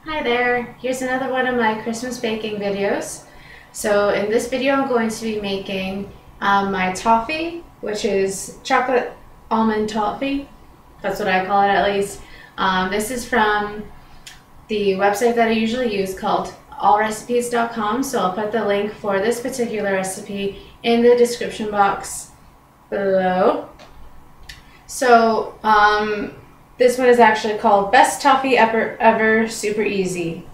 Hi there, here's another one of my Christmas baking videos. So in this video I'm going to be making my toffee, which is chocolate almond toffee. That's what I call it at least. This is from the website that I usually use called allrecipes.com, so I'll put the link for this particular recipe in the description box below. So this one is actually called Best Toffee Ever Super Easy.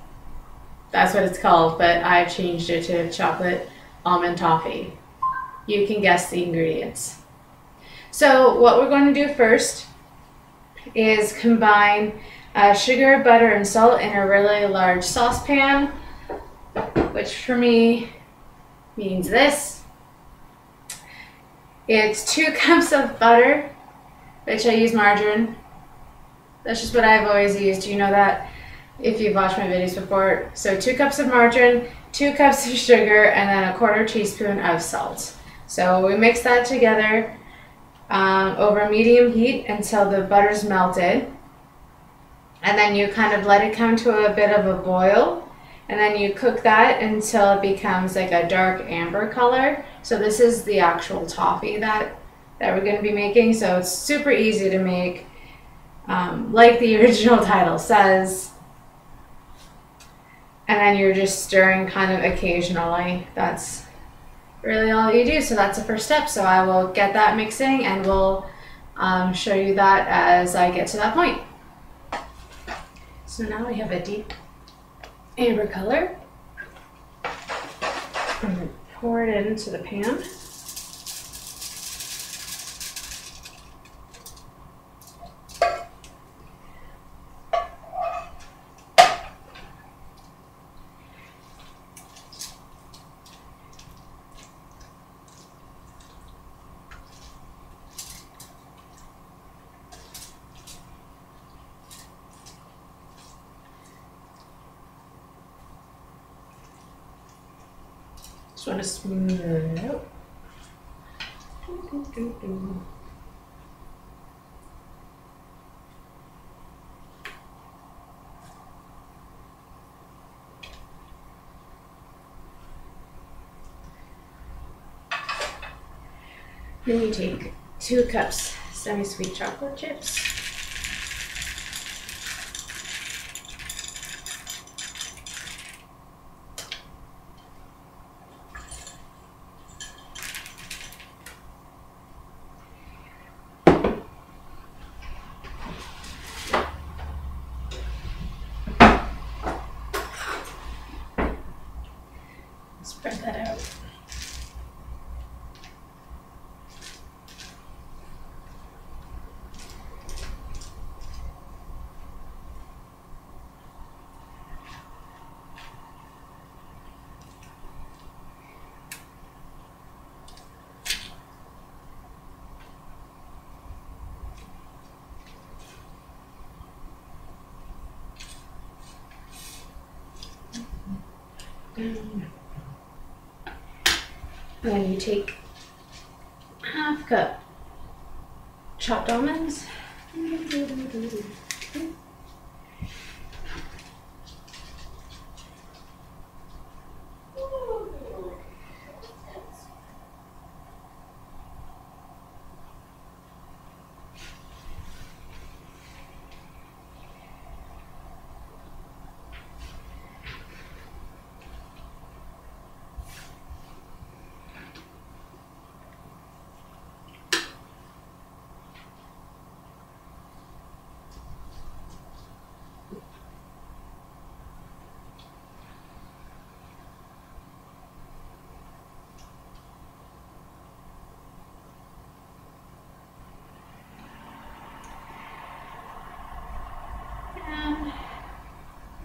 That's what it's called, but I've changed it to chocolate almond toffee. You can guess the ingredients. So what we're going to do first is combine sugar, butter, and salt in a really large saucepan, which for me means this. It's 2 cups of butter, which I use margarine. That's just what I've always used. You know that if you've watched my videos before. So 2 cups of margarine, 2 cups of sugar, and then a 1/4 teaspoon of salt. So we mix that together over medium heat until the butter's melted. And then you kind of let it come to a bit of a boil. And then you cook that until it becomes like a dark amber color. So this is the actual toffee that we're going to be making. So it's super easy to make. Like the original title says, and then you're just stirring kind of occasionally. That's really all you do. So that's the first step. So I will get that mixing and we'll show you that as I get to that point. So now we have a deep amber color. I'm going to pour it into the pan. Just want to smooth it out. Then you take 2 cups semi-sweet chocolate chips. Spread that out. And then you take 1/2 cup chopped almonds.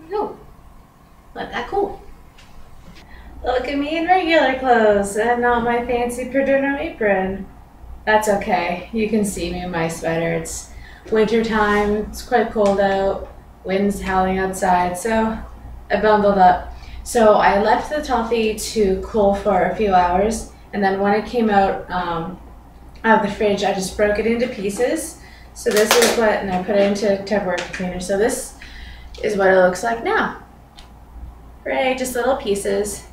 No, let that cool. Look at me in regular clothes and not my fancy Perdono apron. That's okay. You can see me in my sweater. It's winter time. It's quite cold out. Wind's howling outside, so I bundled up. So I left the toffee to cool for a few hours, and then when it came out of the fridge, I just broke it into pieces. So this is what, and I put it into a Tupperware container. So this is what it looks like now. Right, just little pieces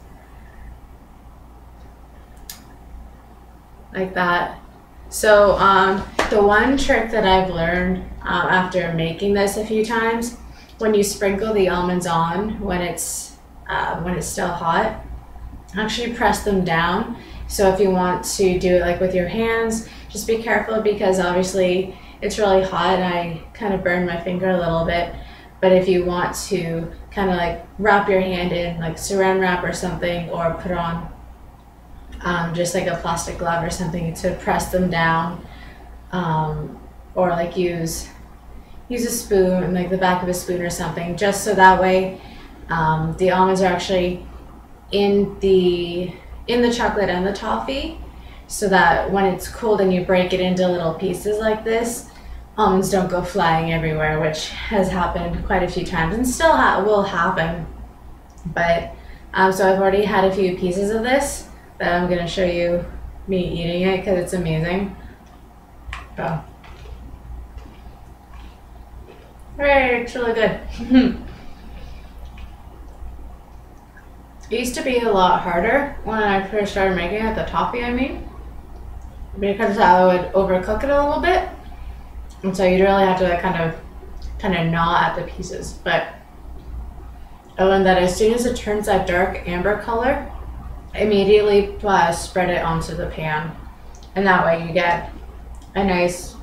like that. So the one trick that I've learned after making this a few times, when you sprinkle the almonds on when it's still hot, actually press them down. So if you want to do it like with your hands, just be careful because obviously it's really hot and I kind of burned my finger a little bit. But if you want to kind of like wrap your hand in like saran wrap or something, or put on just like a plastic glove or something to press them down, or like use a spoon, like the back of a spoon or something, just so that way the almonds are actually in the chocolate and the toffee, so that when it's cold and you break it into little pieces like this, almonds don't go flying everywhere, which has happened quite a few times and still will happen. But so I've already had a few pieces of this that I'm going to show you me eating it because it's amazing. So, right, it's really good. It used to be a lot harder when I first started making it, the toffee I mean, because I would overcook it a little bit, and so you'd really have to like kind of gnaw at the pieces. But I learned that as soon as it turns that dark amber color, immediately spread it onto the pan, and that way you get a nice,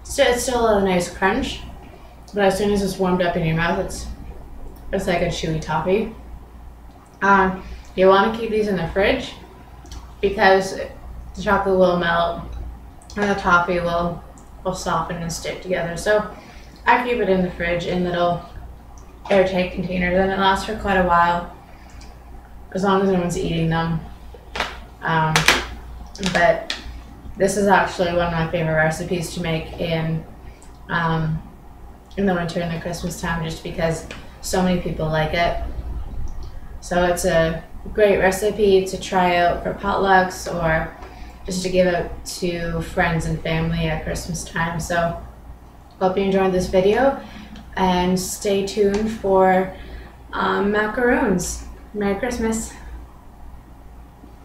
it's still a nice crunch, but as soon as it's warmed up in your mouth, it's like a chewy toffee. You want to keep these in the fridge because the chocolate will melt and the toffee will soften and stick together. So I keep it in the fridge in little airtight containers, and it lasts for quite a while as long as no one's eating them. But this is actually one of my favorite recipes to make in the winter and the Christmas time, just because so many people like it. So it's a great recipe to try out for potlucks or just to give out to friends and family at Christmas time. So hope you enjoyed this video and stay tuned for macaroons. Merry Christmas.